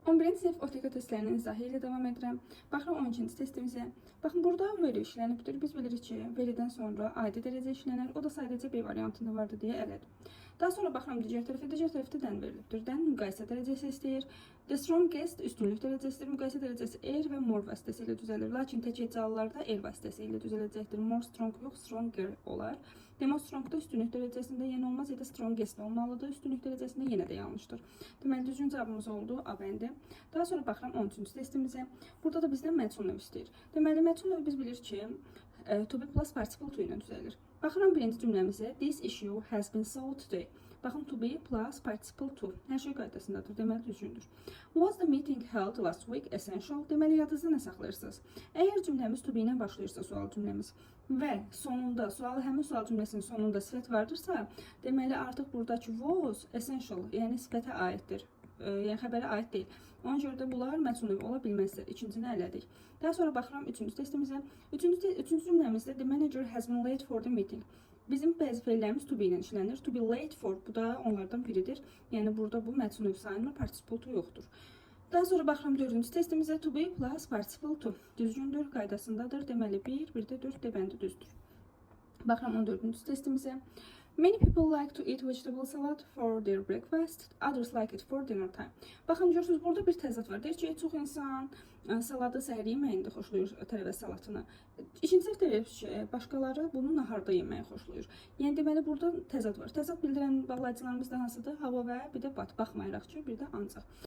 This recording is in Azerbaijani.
11-ci sinif OTK testlərinin izahı ilə davam edirəm. Baxın 12-ci testimizə. Baxın, burada veri işlənibdir. Biz bilirik ki, veridən sonra ID dərəcə işlənər. O da sadəcə B variantında vardı deyə elədir. Daha sonra baxıram digər tərəfdə dən verilibdir. Dən müqayisə dərəcəsi istəyir. The strongest üstünlük dərəcəsidir. Müqayisə dərəcəsi air və more vasitəsilə düzəlir. Lakin tək eczalılarda air vasitəsilə düzələcəkdir. More strong yox, stronger olar. Demo strongda üstünlük dərəcəsində yenə olmaz, ya da strongest olmalıdır. Üstünlük dərəcəsində yenə də yanlışdır. Deməli, düzgün cavabımız oldu A bəndi. Daha sonra baxıram 13-cü testimizə. Burada da bizdən mention növ istəyir. Deməli, mention növ biz bilirik ki, to be plus participle to ilə düzəlir. Baxıram birinci cümləmizə. This issue has been solved today. Baxın, to be plus participle to. Hər şey qaydasındadır. Deməli, düzgündür. Was the meeting held last week essential? Deməli, yadınızda nə saxlayırsınız? Əgər cümləmiz to be ilə başlayırsa sual cümləmiz və sonunda, həmin sual cümləsinin sonunda sifət vardırsa, deməli, artıq buradakı was essential, yəni sifətə aiddir. Yəni xəbərə aid deyil. Ona görə də bunlar mention növ ola bilməzlər. İkincini elədik. Daha sonra baxıram 3-cü testimizə. 3-cü cümləmizdə the manager has been late for the meeting. Bizim bəzi feillərimiz to be ilə işlənir. To be late for, bu da onlardan biridir. Yəni burada bu mention növ sayılmır, participle to yoxdur. Daha sonra baxıram 4-cü testimizə. To be plus participle to. Düzgündür, qaydasındadır. Deməli 1 də 4 də bəndi düzdür. Baxıram 14-cü testimizə. Many people like to eat vegetable salad for their breakfast, others like it for dinner time. Baxın, görürsünüz, burada bir təzad var. Deyir ki, çox insan saladı səhər yeməyində xoşlayır, tərəvəz salatını. İkinci tərəfdə verir ki, başqaları bunu naharda yeməyi xoşlayır. Yəni, deməli, burada təzad var. Təzad bildirən bağlayıcılarımız da hansıdır? Hava və bir də bat. Baxmayaraq ki, bir də ancaq.